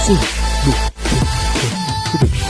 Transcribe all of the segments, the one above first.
Sim, tudo bem.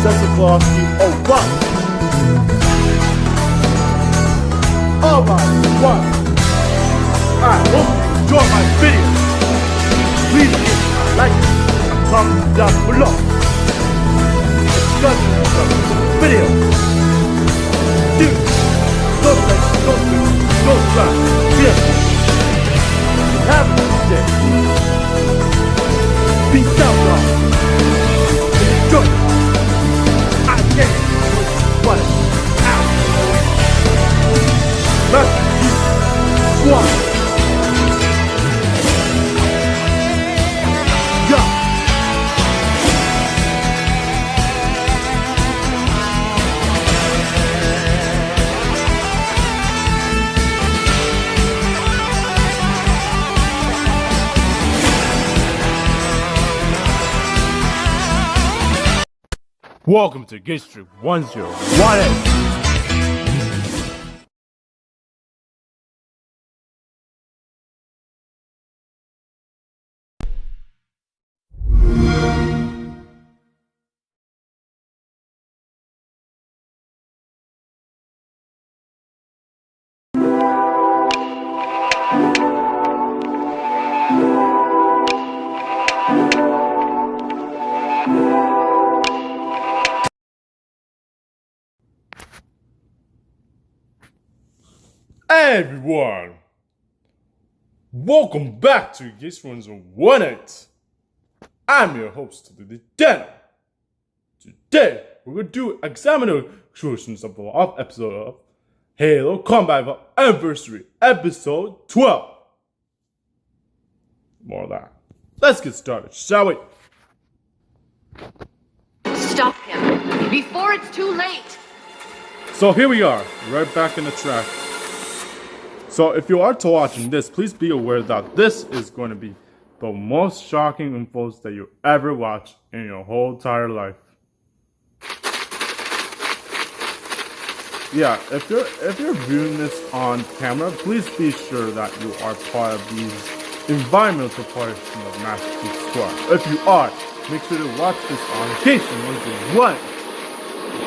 excessive velocity or run. Alright, one. Alright, hope you enjoy my video. Please give me a like and comment down below. Discuss the video. Dude, don't like, don't subscribe. Yes. Have a good day. Peace out, y'all. Enjoy. I get it. What? Out. Let's do one. Welcome to AgateString 1018. Hey everyone! Welcome back to AgateString 1018. I'm your host, the Daniel. Today, we're going to examine the conclusions of the episode of Halo Combat Anniversary, Episode 12. More of that. Let's get started, shall we? Stop him, before it's too late! So here we are, right back in the track. So if you are to watching this, please be aware that this is going to be the most shocking infos that you ever watch in your whole entire life. Yeah, if you're viewing this on camera, please be sure that you are part of these environmental portion of Massachusetts Squad. If you are, make sure to watch this on AgateString 101.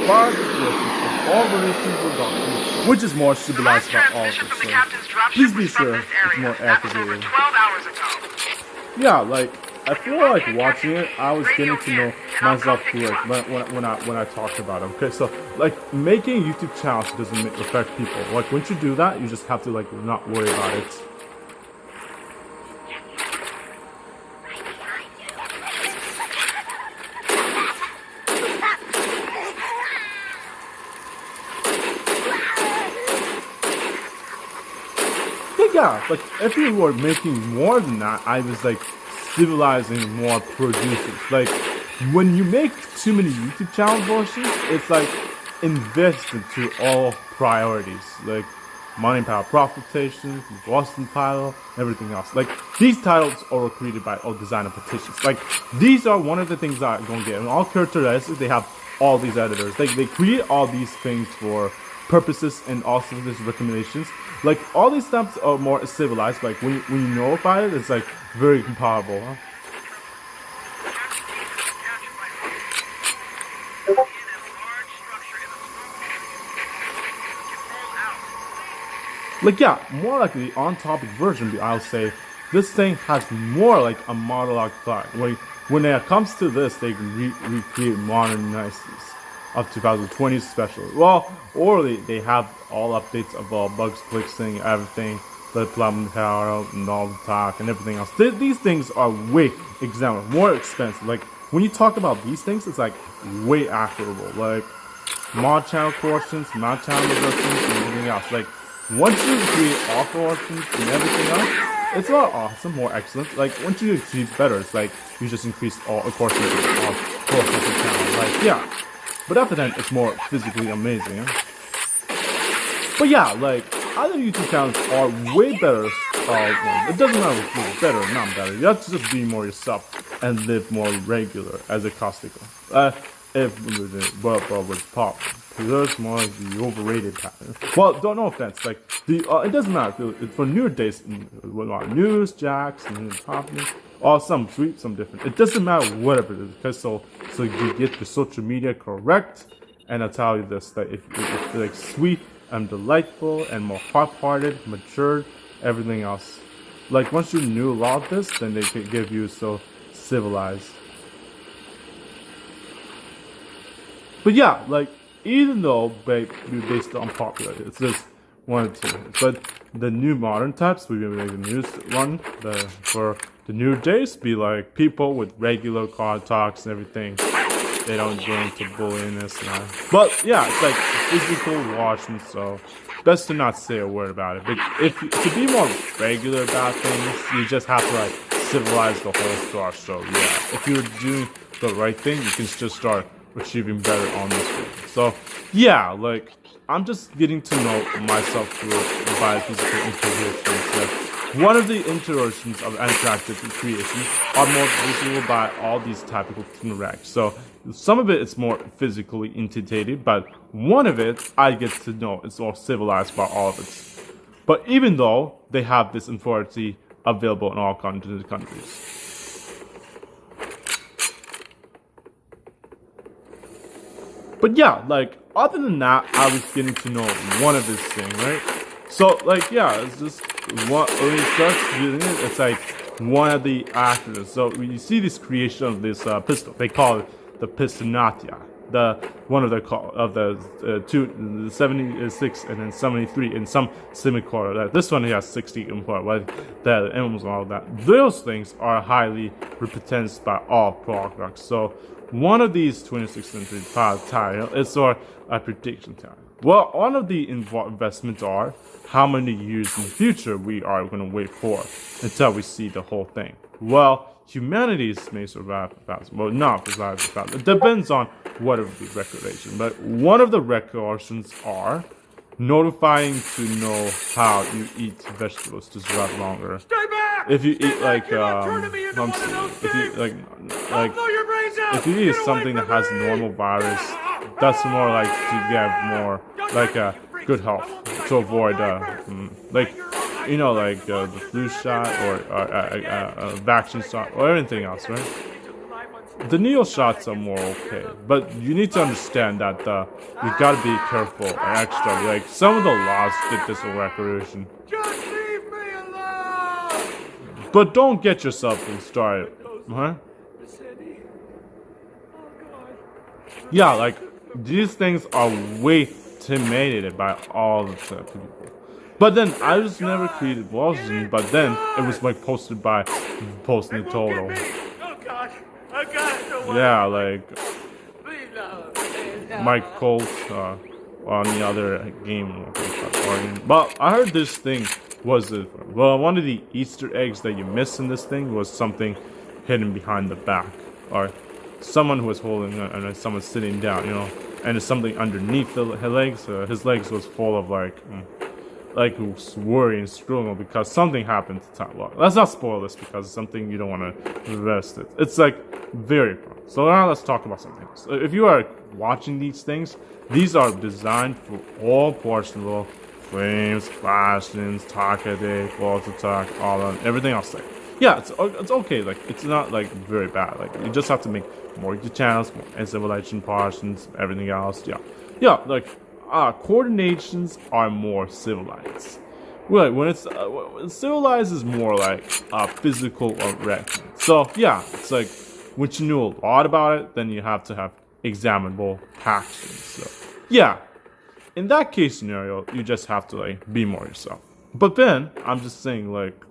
Far of all releases were gone, which is more civilized about all of this, so please be sure it's more accurate. Yeah, like, I feel like watching it, I was getting to know myself through it when I talked about it. Okay, so like making YouTube channels doesn't affect people. Like once you do that, you just have to like not worry about it. Yeah, like if you were making more than that, I was like civilizing more producers. Like when you make too many YouTube channel versions, it's like invest into all priorities, like money, power, profitation, Boston title, everything else. Like these titles are created by all designer petitions. Like these are one of the things that I'm gonna get. And all characteristics, they have all these editors. They create all these things for purposes and also these recommendations. Like all these steps are more civilized. Like when you know about it, it's like very comparable. Huh? Like yeah, more like the on-topic version. I'll say this thing has more like a monologue thought. Like when it comes to this, they can recreate modern niceties of 2020 especially. Well, or they have all updates of all bugs, fixing everything, the plum power and all the talk and everything else. These things are way more expensive. Like when you talk about these things, it's like way actionable. Like mod channel portions, mod channel reductions, and everything else. Like once you create all portions and everything else, it's a lot awesome, more excellent. Like once you achieve better, it's like you just increase all portions of portions of the channel. Like yeah. But after that, it's more physically amazing. Huh? But yeah, like, other YouTube channels are way better. It doesn't matter if it's better or not better. You have to just be more yourself and live more regular as a Costico. With pop. That's more like the overrated pattern. Well, no offense. Like, it doesn't matter. For newer days, news, jacks, and topics. or some sweet, some different. It doesn't matter whatever it is, because so you get your social media correct, and I'll tell you this, that if it's like sweet and delightful and more half-hearted, matured, everything else. Like once you knew a lot of this, then they could give you so civilized. But yeah, like even though based on popular, it's just one or two. But the new modern types, we make the newest one, for the new days, be like people with regular car talks and everything. They don't go into bullyingness now. But yeah, it's like physical washing, so best to not say a word about it. But if to be more regular about things, you just have to like civilize the whole store. So yeah, if you're doing the right thing, you can just start achieving better on this one. So yeah, like I'm just getting to know myself through by physical interactions. Like, one of the interactions of interactive creation are more visible by all these typical interacts. So some of it is more physically intimidated, but one of it I get to know it's more civilized by all of it. But even though they have this authority available in all continental countries. But yeah, like other than that, I was getting to know one of this thing, right? So like yeah, it's just what when it starts doing it, it's like one of the actors. So when you see this creation of this pistol, they call it the Pistonatia. The one of the 76 and then 73 in some semicolon. This one has 60 import, right? The emblems and all that. Those things are highly represented by all products. So one of these 26th century tile is a prediction tile. Well, one of the investments are how many years in the future we are going to wait for until we see the whole thing. Well, humanity may survive 1,000. Well, not survive 1,000. It depends on whatever the regulation. But one of the regulations are notifying to know how you eat vegetables to survive longer. Stay back! If you eat like if you if you eat something that has normal virus, that's more like to get more like a good health to avoid like like the flu shot or a vaccine shot or anything else, right? The needle shots are more okay, but you need to understand that you gotta be careful and extra. Like some of the laws get this recreation. Just leave me alone! But don't get yourself started, huh? Yeah, like these things are way intimidated by all the people. But then I just never created Walston, but then it was like posted by Posting the Total. Oh gosh, I got it. Yeah, like Mike Colt on the other game. But I heard this thing was one of the Easter eggs that you missed in this thing was something hidden behind the back, or someone who was holding and someone sitting down, and there's something underneath his legs. His legs was full of like worry and struggle because something happened to Tom. Well, let's not spoil this because it's something you don't want to invest it. It's like very fun. So now let's talk about something else. If you are watching these things, these are designed for all personal flames, flashes, talkative, auto talk, all that, everything else. Like, yeah, it's okay. Like it's not like very bad. Like you just have to make more YouTube channels, more civilization portions, everything else. Yeah. Like coordinations are more civilized. Right, when it's civilized is more like physical or record. So yeah, it's like once you know a lot about it, then you have to have examinable actions. So yeah, in that case scenario, you just have to like be more yourself. But then I'm just saying like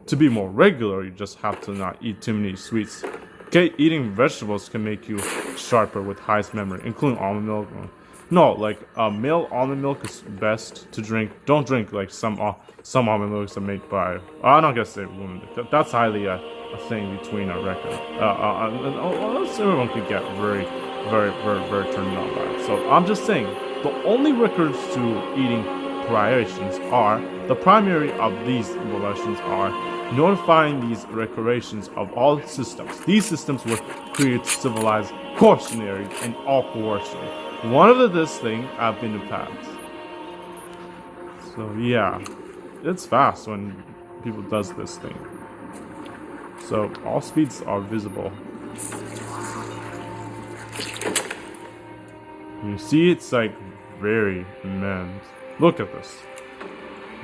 to be more regular, you just have to not eat too many sweets. Okay, eating vegetables can make you sharper with highest memory, including almond milk. No, like male almond milk is best to drink. Don't drink like some almond milks are made by. I'm not gonna say women. That's highly a thing between a record. Everyone could get very turned on by it. So I'm just saying the only records to eating priorities are the primary of these evolutions are notifying these recreations of all systems. These systems were created to civilize cautionary and all coercion. One of this thing I've been to past. So yeah, it's fast when people does this thing. So all speeds are visible. You see, it's like very immense. Look at this.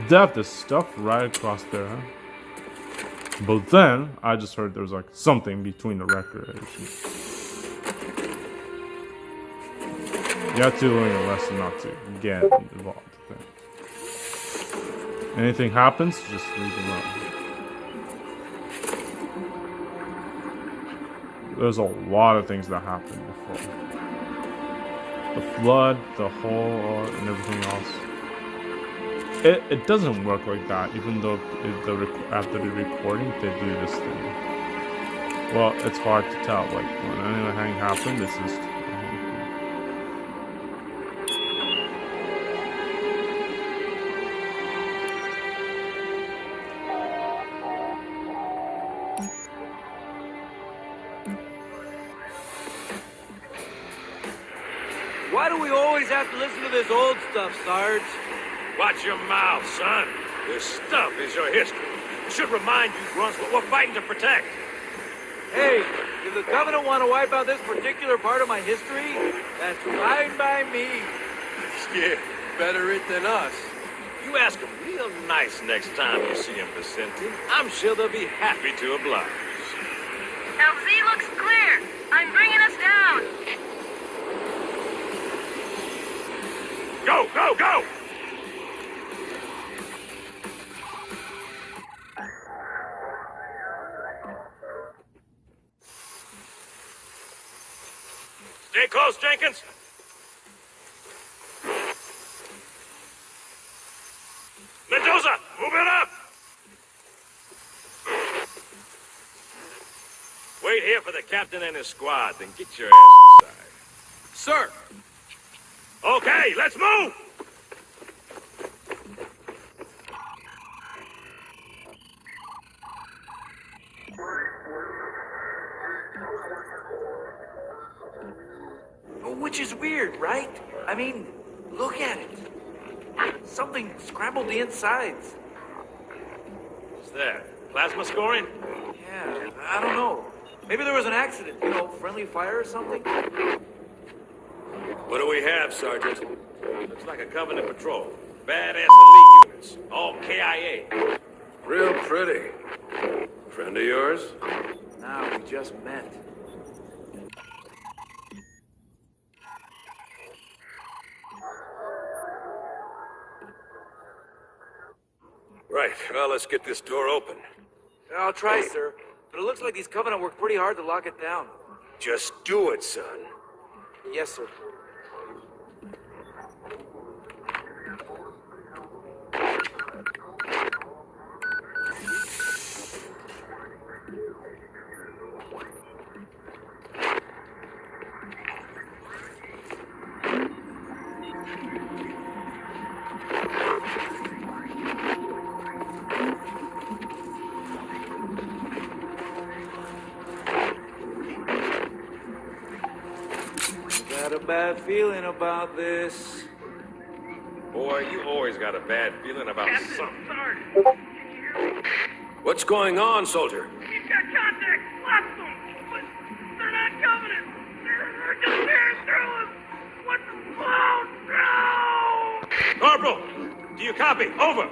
They have this stuff right across there. But then I just heard there was like something between the records. You have to learn a lesson not to get involved. Anything happens, just leave it alone. There's a lot of things that happened before. The flood, the hole, and everything else. It doesn't work like that, even though after the recording they do this thing. Well, it's hard to tell. Like when anything happened, this is. Why do we always have to listen to this old stuff, Sarge? Watch your mouth, son. This stuff is your history. It should remind you, grunts, what we're fighting to protect. Hey, if the Covenant want to wipe out this particular part of my history, that's fine by me. Yeah, better it than us. You ask him real nice next time you see him, Vicente. I'm sure they'll be happy to oblige. LZ looks clear. I'm bringing us down. Go, go, go! Stay close, Jenkins. Mendoza, move it up! Wait here for the captain and his squad, then get your ass inside. Sir! Okay, let's move! Which is weird, right? I mean, look at it. Something scrambled the insides. What's that? Plasma scoring? Yeah, I don't know. Maybe there was an accident, you know, friendly fire or something? What do we have, Sergeant? Looks like a Covenant patrol. Badass elite units. All KIA. Real pretty. Friend of yours? Nah, we just met. Right, well, let's get this door open. I'll try, sir. But it looks like these Covenant worked pretty hard to lock it down. Just do it, son. Yes, sir. Got a bad feeling about this. Boy, you always got a bad feeling about something. What's going on, soldier? He's got contact. Lots of them. But they're not Covenant. They're just tearing through us. What the no! Corporal, do you copy? Over.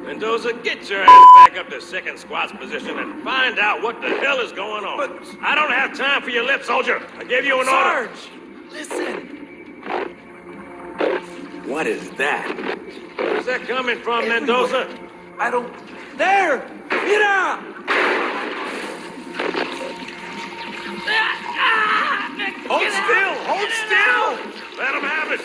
Mendoza, get your ass back up to second squad's position and find out what the hell is going on. But I don't have time for your lip, soldier. I gave you an order. Sarge! Listen! What is that? Where's that coming from, Mendoza? I don't... There! Mira! Hold still! Hold still! Let him have it!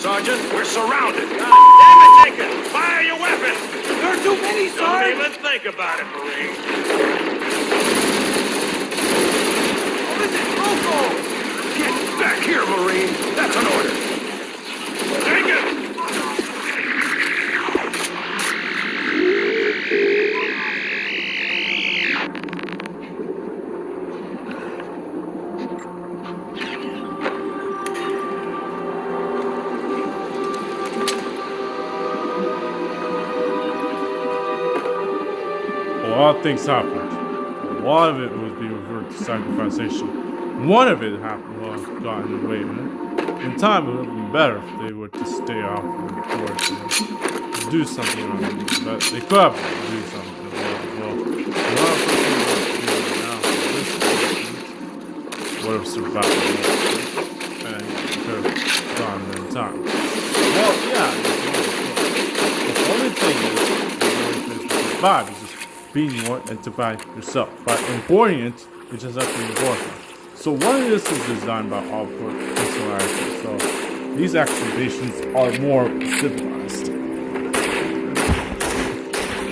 Sergeant, we're surrounded. God damn it, Jenkins! Fire your weapon! There are too many, Don't Sarge! even think about it, Marine. What is it? Loco! Get back here, Marine. That's an order. Jenkins! a lot of things happened. A lot of it was being referred to sacrification. One of it happened got in the way, man. In time, it would have been better if they would just stay off the course and do something on it. But they could have do something well. A lot of people now would have survived and could have gone in time. Well, yeah. The only thing is to survive is just being more identified yourself. By importing it, it just has to be important. So one of this is designed by all personalities. So these activations are more civilized.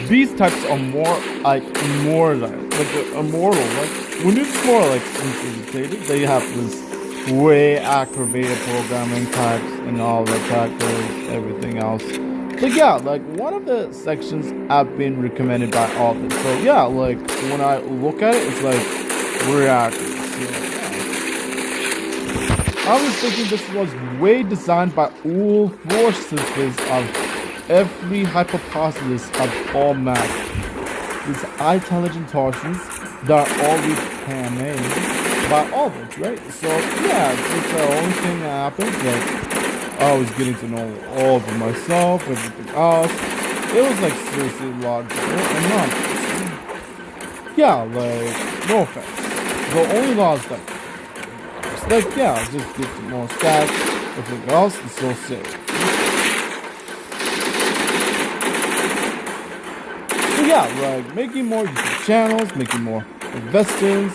These types are more like immortal, like immortal. Like when it's more like infinitated, they have this way activated programming types and all the factors, everything else. But yeah, like one of the sections have been recommended by authors. So yeah, like when I look at it, it's like reactors. I was thinking this was way designed by all forces of every hypothesis of all matter. These intelligent torsions that are always handmade by all of it, right? So yeah, it's the only thing that happens. Like I was getting to know all of it myself, everything else. It was like seriously logical and nonsense. Yeah, like no offense. The only law is that. Like, yeah, just get more stats. Everything else is so safe. So yeah, like making more YouTube channels, making more investors.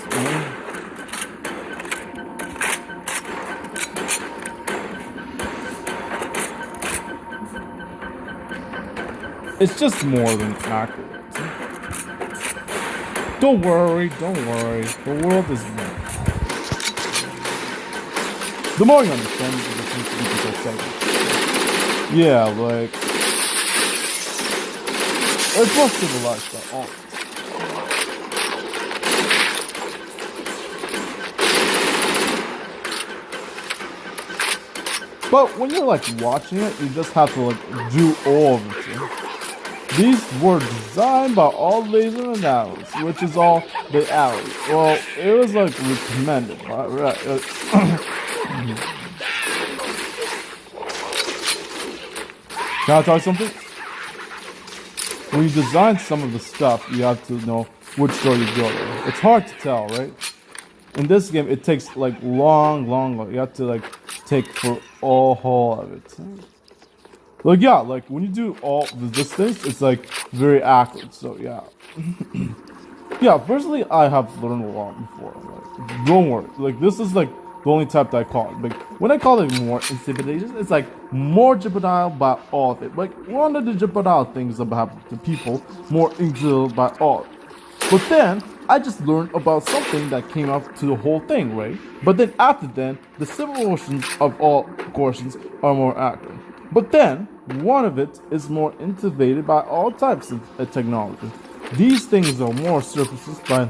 It's just more than accurate. Don't worry. The world is more. The more you understand, it just makes you so excited. Yeah, like it's more civilized by all. But when you're like watching it, you just have to like do all of it. These were designed by all laser and arrows, which is all the arrows. Well, it was like recommended, right? Can I tell you something? When you design some of the stuff, you have to know which door you go to. It's hard to tell, right? In this game, it takes like long. You have to like take for all whole of it. Like yeah, like when you do all the distance, it's like very accurate. So yeah, yeah. Personally, I have learned a lot before. Like, don't worry. Like this is like the only type that I call it. Like when I call it more intimidation, it's like more jeopardized by all of it. Like one of the jeopardized things about the people more injured by all. But then I just learned about something that came up to the whole thing, right? But then after then, the civil oceans of all portions are more accurate. But then one of it is more innovated by all types of technology. These things are more surfaces by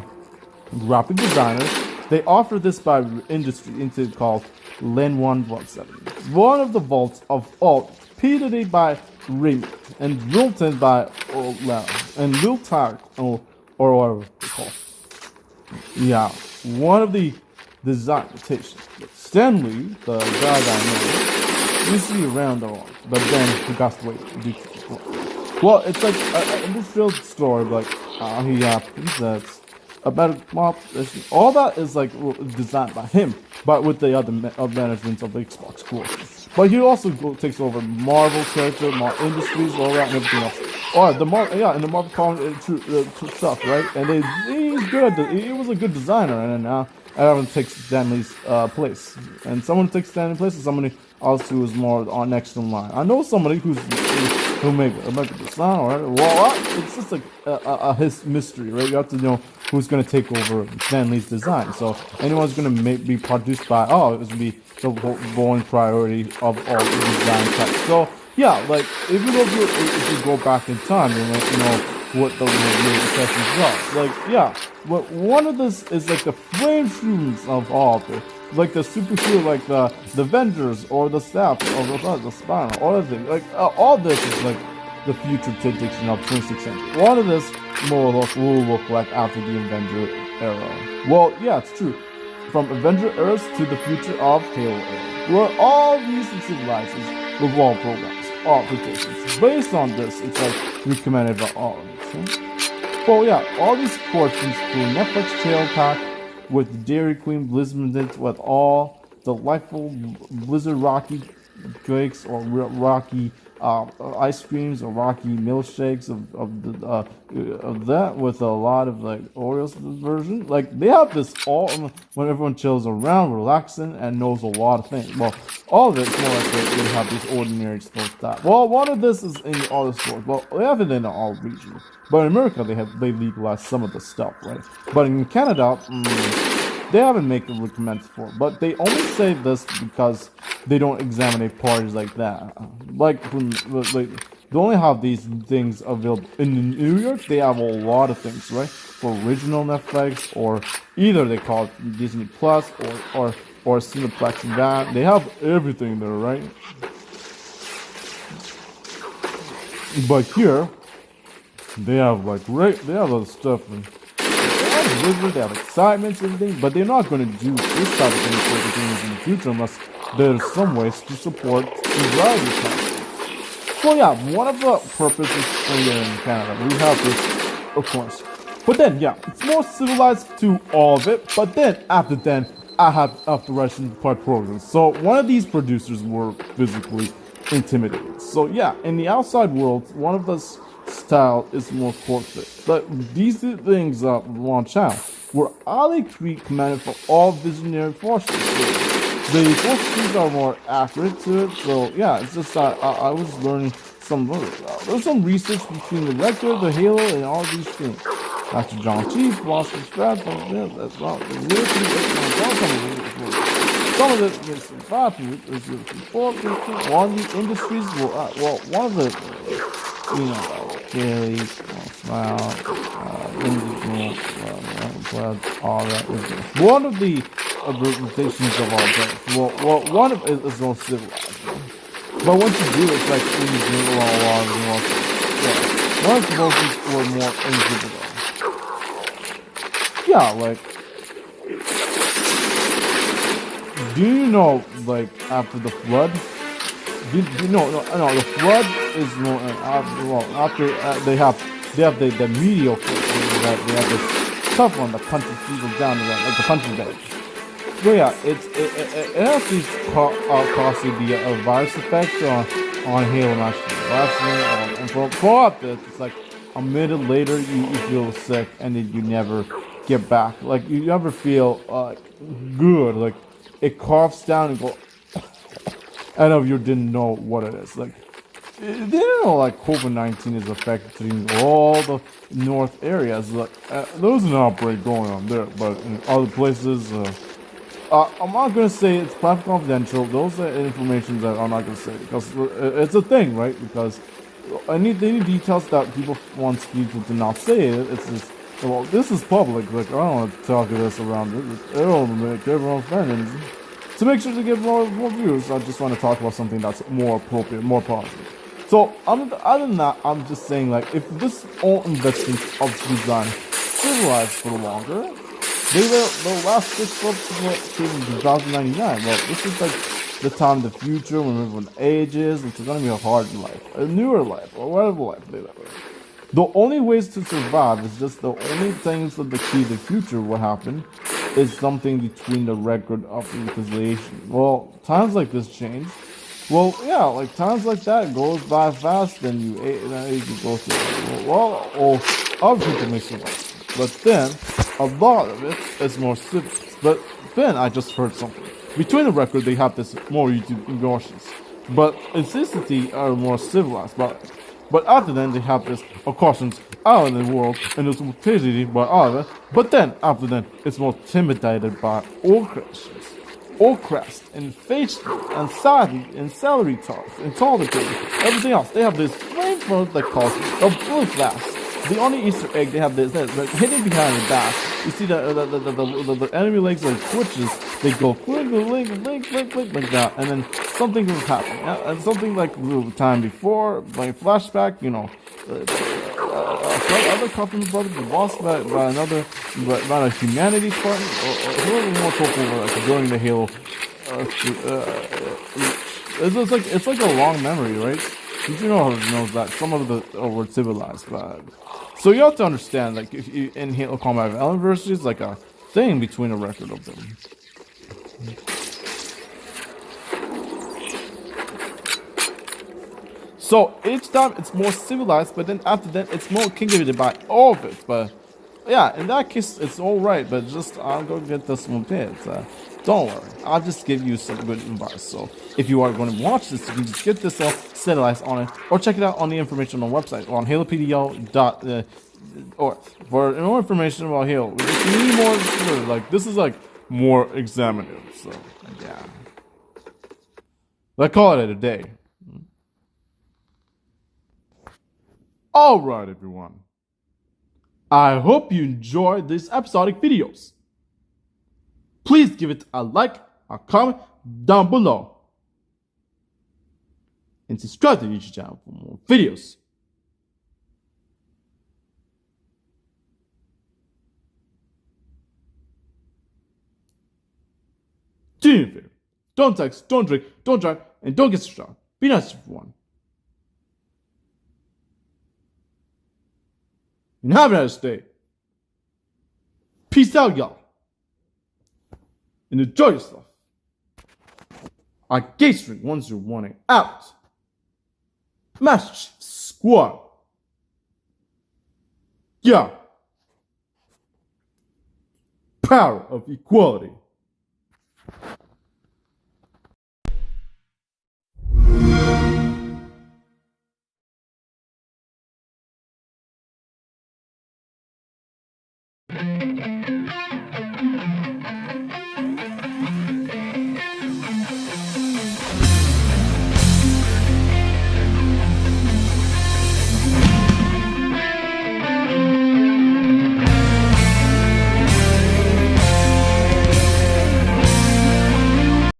graphic designers. They offer this by industry into called Len 117. One of the vaults of all, repeated by Raymond and Wilton by O'Loud and Lil Tag or whatever they call. Yeah, one of the design notations. Stanley, the guy that I know, used to be around a lot, but then he got away due to well, it's like an industrial story, like he happens that's about mob. All that is like designed by him, but with the other management of the Xbox Core. But he also takes over Marvel character, Marvel Industries, all that, and everything else. Oh, the Marvel, yeah, and the Marvel comic stuff, right? And he's good. He was a good designer, and now everyone takes Stanley's place. And someone takes Stanley's place, and somebody else who is more on next in line. I know somebody who make a design, all right? Well, it's just like his mystery, right? You have to know who's going to take over Stanley's design. So anyone's going to be produced by, it was going to be the born priority of all the design types. So yeah, like if you go back in time, you know what the sessions are. Like yeah, but one of this is like the frame shootings of all of it. Like the superhero, like the Avengers or the staff or the Spinal, all of it. Like all this is like the future prediction of 26th century. One of this will look like after the Avenger era. Well, yeah, it's true. From Avenger eras to the future of Halo era, where all these civilizers with all programs, all applications. Based on this, it's like recommended by all of us. Well, yeah, all these portions through Netflix Tail Pack with Dairy Queen Blizzard with all delightful Blizzard Rocky cakes or Rocky ice creams or Rocky milkshakes of that with a lot of like Oreos version. Like they have this all when everyone chills around, relaxing, and knows a lot of things. Well, all of it's more like they have these ordinary stores that. Well, one of this is in all the stores. Well, they have it in all regions. But in America, they legalized some of the stuff, right? But in Canada, they haven't made a recommended for. But they only say this because they don't examine parties like that. Like they only have these things available in New York. They have a lot of things, right? For original Netflix, or either they call it Disney Plus or Cineplex and that. They have everything there, right? But here, they have like they have other stuff. And they have excitement and everything, but they're not going to do this type of thing for the games in the future unless there's some ways to support the variety content. Well, yeah, one of the purposes here in Canada, we have this, of course. But then, yeah, it's more civilized to all of it, but then, after then, I have the Russian part programs. So, one of these producers were physically intimidated. So, yeah, in the outside world, one of the style is more corporate. But these things launch out were Ali Creek commanded for all visionary forces. The forces are more accurate to it. So yeah, it's just that I was learning there's some research between the record, the Halo, and all these things. Dr. John Chief, Philosopher's Strat, that's not some of it is one of the industries one of the Daily, Smile, all that. One of the representations of all things. Well, one of it is more civilized. But once you do it, it's like when you drink along and all that. One of the motions were more invisible. Yeah, like, do you know, like, after the flood? No, the flood is more after they have the mediocre that they have this tough one that punches people down to like the punching bag. But yeah, it has these costly the virus effect on Halo Master. And for this, it's like a minute later you feel sick and then you never get back. Like you never feel good. Like it coughs down and go. I know you didn't know what it is. Like, they didn't know like COVID-19 is affecting all the north areas. Like, there's an outbreak going on there, but in other places, I'm not gonna say it's private confidential. Those are information that I'm not gonna say because it's a thing, right? Because any details that people want people to not say it, it's just well, this is public. Like, I don't want to talk to this around it. It'll make everyone offended. To make sure to get more views, I just want to talk about something that's more appropriate, more positive. So, other than that, I'm just saying, like, if this all investment of design civilized for longer, they will last this up to 2099. Well, this is like the time in the future when everyone ages. It's going to be a hard life, a newer life, or whatever life they live. The only ways to survive is just the only things that the key to the future will happen is something between the record of reconciliation. Well, times like this change. Well, yeah, like times like that goes by fast, and you go through. Well, or other people may survive, but then a lot of it is more civilized. But then I just heard something. Between the record, they have this more YouTube emotions, but intensity are more civilized. But after then, they have this cautions out in the world and it's mortality by other. But then, after then, it's more intimidated by all Christians, all crest, and Facebook, and Saudi, and salary talks, and tolerance, everything else. They have this framework that calls the blue class. The only Easter egg they have this, like hidden behind the back. You see the enemy legs like twitches. They go click like that, and then something will happen. And something like the time before, like flashback, you know, other Carpenter brother be lost by a humanities partner, or whoever wants to take over like during the Halo. It's like a long memory, right? Did you know that some of the were civilized, but so you have to understand like if you, in Halo Combat Anniversary is like a thing between a record of them. So each time it's more civilized, but then after that it's more captivated by all of it. But yeah, in that case it's all right. But just I'll go get this one bit. Don't worry, I'll just give you some good advice. So if you are going to watch this, you can just get this all civilized on it, or check it out on the information on the website on halopdl.org for more information about Halo. If you need more, like this is like more examinative. So yeah, let's call it a day. Alright everyone, I hope you enjoyed these episodic videos. Please give it a like, a comment down below, and subscribe to the YouTube channel for more videos. Do me a favor, don't text, don't drink, don't drive, and don't get stressed. Be nice to everyone. And have a nice day. Peace out, y'all. And enjoy yourself. AgateString 1018 out. Master Chief Squad. Yeah. Power of equality.